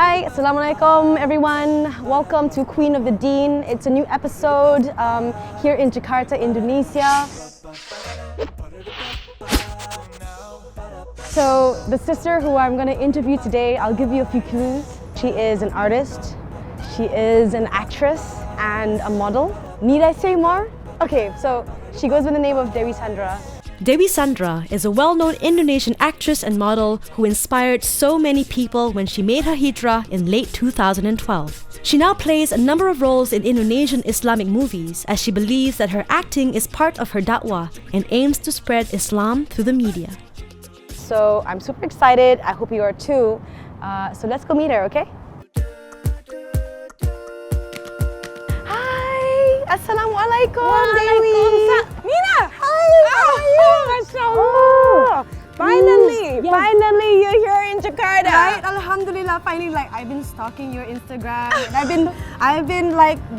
Hi, Assalamualaikum everyone. Welcome to Queen of the Deen. It's a new episode here in Jakarta, Indonesia. So the sister who I'm going to interview today, I'll give you a few clues. She is an artist, she is an actress and a model. Need I say more? Okay, so she goes by the name of Dewi Sandra. Dewi Sandra is a well-known Indonesian actress and model who inspired so many people when she made her hijrah in late 2012. She now plays a number of roles in Indonesian Islamic movies as she believes that her acting is part of her dakwah and aims to spread Islam through the media. So I'm super excited, I hope you are too. So let's go meet her, okay? Hi! Assalamualaikum, Dewi! Nina! Hi! How are you? Mashallah! Finally! Yes. Finally, you're here in Jakarta! Right, Alhamdulillah, finally, I've been stalking your Instagram and I've been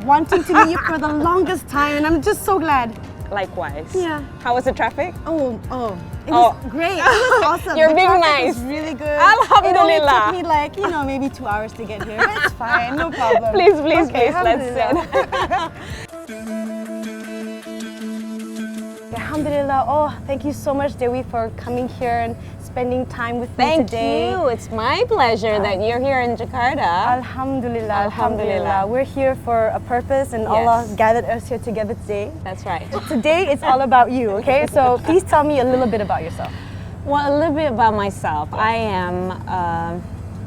wanting to meet you for the longest time and I'm just so glad. Likewise. Yeah. How was the traffic? It was great. It was awesome. You're The being traffic nice. was really good. Alhamdulillah. It only took me maybe 2 hours to get here. But it's fine, no problem. Please, Okay, let's sit. Alhamdulillah. Oh, thank you so much, Dewi, for coming here and spending time with me Thank today. you. It's my pleasure that you're here in Jakarta. Alhamdulillah. Alhamdulillah. We're here for a purpose and Allah gathered us here together today. That's right. Today it's all about you, okay? So please tell me a little bit about yourself. Well, a little bit about myself. I am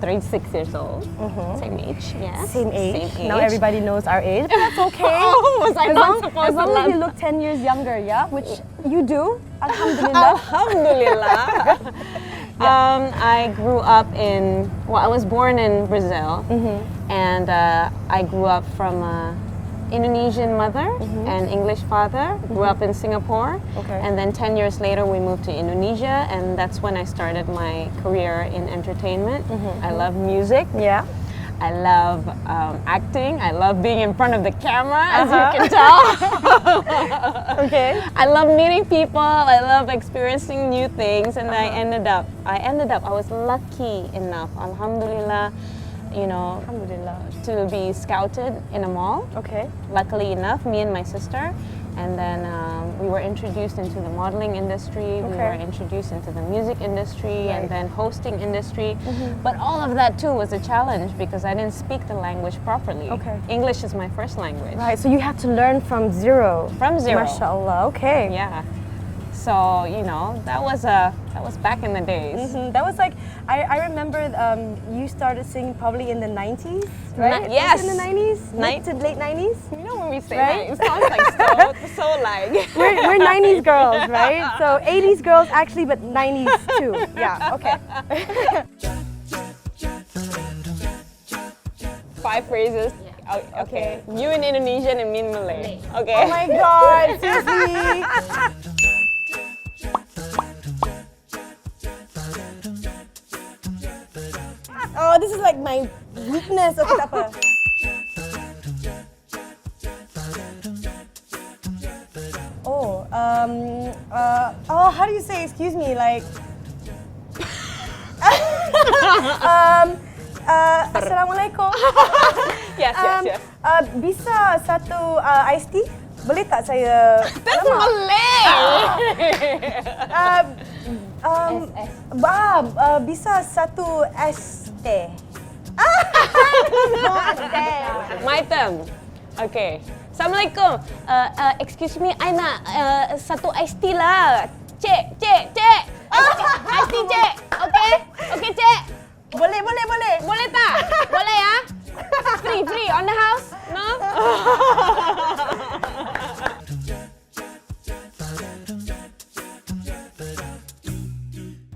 36 years old. Same age, yes. Same age. Same age. Now everybody knows our age, but that's okay. Oh, was I not supposed as long to as you laugh? look 10 years younger, yeah? Which you do. Alhamdulillah. Alhamdulillah. I grew up I was born in Brazil, and I grew up from an Indonesian mother and English father. Grew up in Singapore, and then 10 years later we moved to Indonesia, and that's when I started my career in entertainment. I love music. Yeah. I love acting. I love being in front of the camera, as you can tell. Okay. I love meeting people. I love experiencing new things, and I was lucky enough, alhamdulillah, Alhamdulillah. to be scouted in a mall. Okay. Luckily enough, me and my sister, and then we were introduced into the modeling industry. We were introduced into the music industry, and then hosting industry. But all of that too was a challenge because I didn't speak the language properly. Okay. English is my first language. Right, so you had to learn from zero. From zero. MashaAllah, okay. Yeah. So, that was back in the days. That was I remember you started singing probably in the 90s, right? Yes. Was it in the 90s? Mid to late 90s? You know when we say Right? that, it sounds like so like. We're 90s girls, right? So 80s girls actually, but 90s too. Yeah, okay. 5 phrases. Okay. You in Indonesian and me in Malay. Okay. Oh my God, seriously? Oh, this is like my weakness. Okay, tak apa. How do you say, excuse me, Assalamualaikum. Yes. Bisa satu iced tea? Boleh tak saya? That's Malay! Bisa satu es teh? My turn. Okay. Assalamualaikum. Excuse me, I nak satu iced tea lah. Cik. Iced tea, cik. Okay, cik. Boleh. Boleh tak? Boleh ya? Free on the house? No?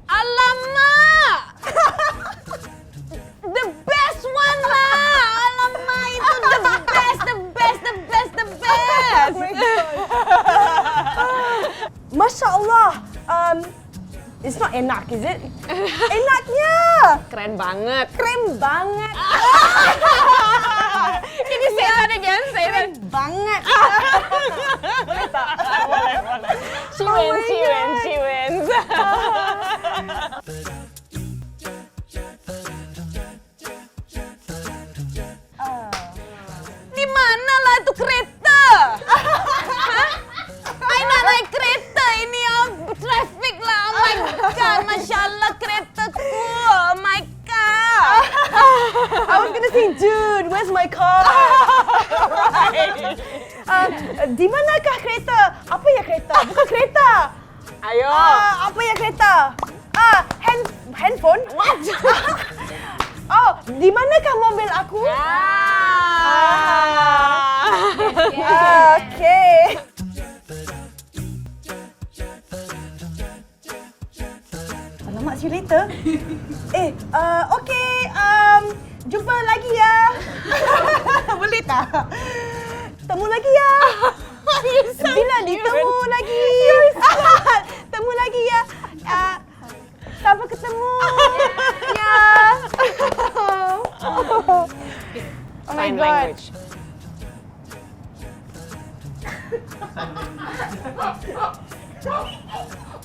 Alamak! The best one lah! Alamak, itu the best! Oh my God. Masya Allah. It's not enak, is it? Enaknya! Keren banget. Keren banget. Can you say that again? Say that. Keren banget. She wins. thinking, dude, where's my car? Di manakah kereta? Apa ya kereta? Bukan kereta. Ayo. Apa ya kereta? Handphone? What? Oh, di manakah mobil aku? Okay. Alamak, see you later. Okay. Jumpa lagi ya. Boleh tak? Temu lagi ya. Bila ditemu lagi? Temu lagi ya. Sampai ketemu. Ya. Oh my Sign God. language.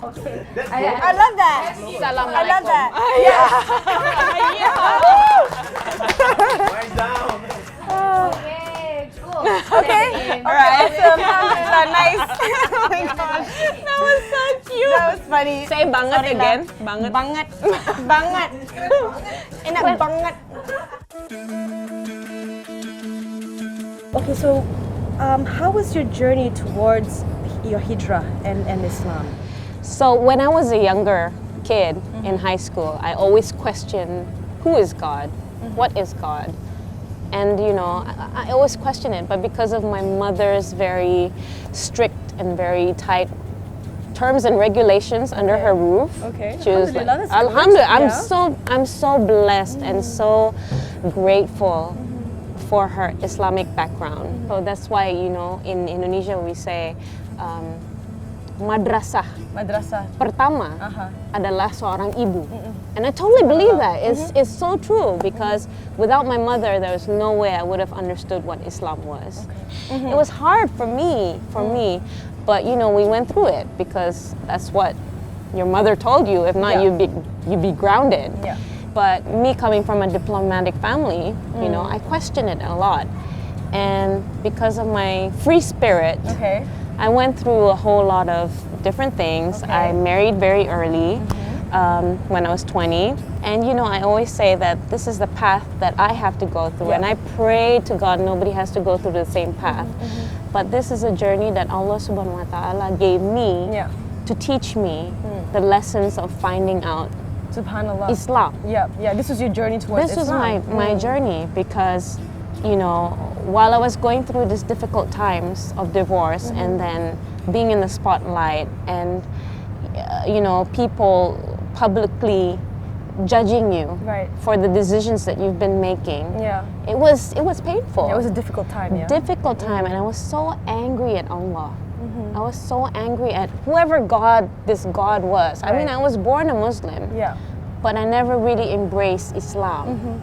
I love that. Assalamualaikum. I love that. Right down. Okay. Alright. Awesome. Alhamdulillah. Nice. Oh my God. That was so cute. That was funny. Say banget Sorry, again. lah. Banget. Banget. Banget. Enak banget. Okay, so how was your journey towards your hijrah and Islam? So when I was a younger kid in high school, I always questioned, who is God? What is God? And you know, I always question it, but because of my mother's very strict and very tight terms and regulations under her roof, she was like, Alhamdulillah, that's good. Alhamdulillah, Yeah. I'm so blessed and so grateful for her Islamic background. So that's why, you know, in Indonesia we say madrasah Madrasah. pertama adalah seorang ibu. And I totally believe that. It's so true because without my mother, there was no way I would have understood what Islam was. It was hard for me, but you know, we went through it because that's what your mother told you. If not, Yeah. you'd be grounded. Yeah. But me coming from a diplomatic family, you know, I question it a lot. And because of my free spirit, Okay. I went through a whole lot of different things. Okay. I married very early, when I was 20. And you know, I always say that this is the path that I have to go through. Yeah. And I pray to God nobody has to go through the same path. But this is a journey that Allah subhanahu wa ta'ala gave me Yeah. to teach me the lessons of finding out Subhanallah. Islam. Yeah. This was your journey towards This was Islam. my journey because, you know, while I was going through these difficult times of divorce and then being in the spotlight and, you know, people publicly judging you Right. for the decisions that you've been making, Yeah. it was painful. It was a difficult time. Yeah. Difficult time, and I was so angry at Allah. I was so angry at whoever this God was. I mean, Right. I was born a Muslim, Yeah. but I never really embraced Islam.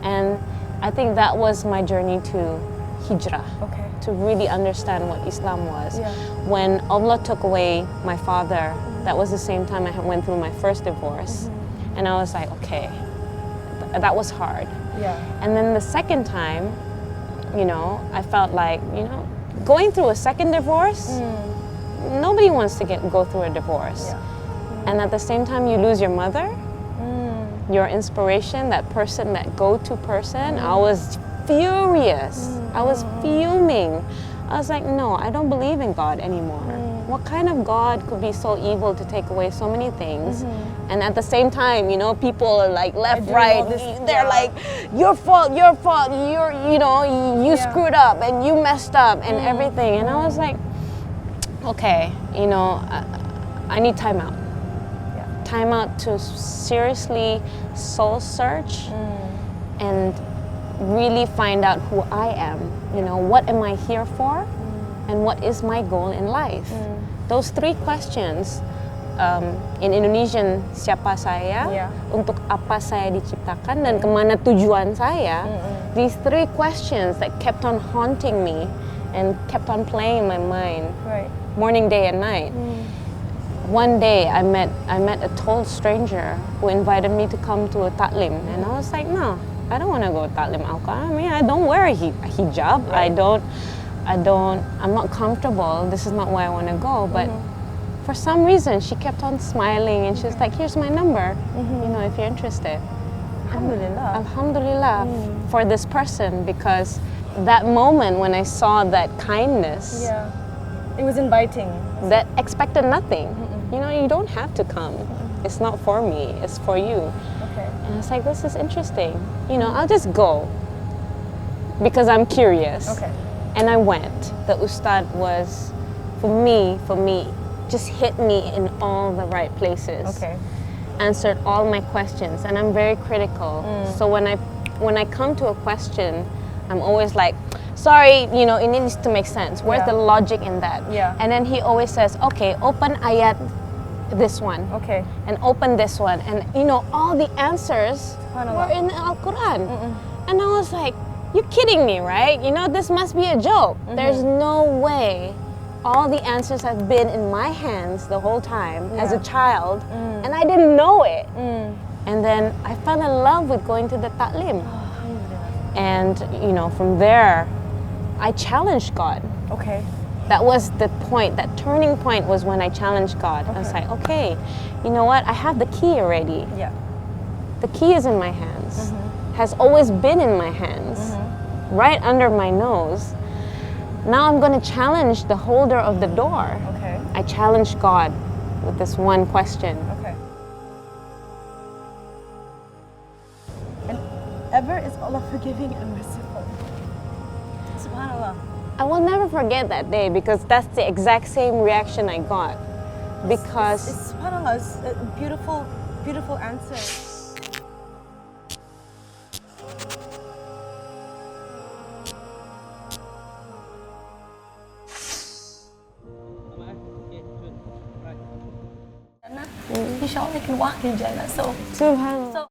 And I think that was my journey to hijrah, Okay. to really understand what Islam was. Yeah. When Allah took away my father, that was the same time I went through my first divorce. And I was like, okay, that was hard. Yeah. And then the second time, you know, I felt like, you know, going through a second divorce, nobody wants to go through a divorce. Yeah. And at the same time, you lose your mother, your inspiration, that person, that go-to person. I was furious. I was fuming. I was like, no, I don't believe in God anymore. What kind of God could be so evil to take away so many things? And at the same time, you know, people are like left, doing right, all this- they're yeah. like, your fault, you screwed up and you messed up and everything. And I was like, okay, you know, I need time out. Time out to seriously soul search and really find out who I am. You know, what am I here for? And what is my goal in life? Those three questions, in Indonesian, siapa saya, Yeah. untuk apa saya diciptakan, dan kemana tujuan saya. These three questions that kept on haunting me and kept on playing in my mind, Right. morning, day, and night. One day I met a total stranger who invited me to come to a ta'lim, and I was like, no, I don't want to go to ta'lim Al-Quran. I mean, I don't wear a hijab. I'm not comfortable. This is not where I want to go. But for some reason, she kept on smiling, and she was like, here's my number, you know, if you're interested. Alhamdulillah. Alhamdulillah for this person, because that moment when I saw that kindness, Yeah. It was inviting. that expected nothing. You know, you don't have to come. It's not for me, it's for you. Okay. And it's like, this is interesting. You know, I'll just go because I'm curious. Okay. And I went. The ustad was, for me, just hit me in all the right places. Okay. Answered all my questions, and I'm very critical. So when I come to a question, I'm always like, sorry, you know, it needs to make sense. Where's Yeah. the logic in that? Yeah. And then he always says, okay, open ayat this one. Okay. And open this one. And you know, all the answers Subhanallah. were in Al-Quran. And I was like, you're kidding me, right? You know, this must be a joke. There's no way all the answers have been in my hands the whole time as a child, and I didn't know it. And then I fell in love with going to the ta'lim. And you know, from there, I challenged God. Okay. That was the point, that turning point was when I challenged God. I was like, okay, you know what? I have the key already. Yeah. The key is in my hands, has always been in my hands, right under my nose. Now I'm going to challenge the holder of the door. Okay. I challenged God with this one question. Okay. And ever is Allah forgiving and merciful. Subhanallah. I will never forget that day, because that's the exact same reaction I got. Because It's subhanallah, it's a beautiful, beautiful answer. Inshallah, you can walk in Jannah. So Subhanallah.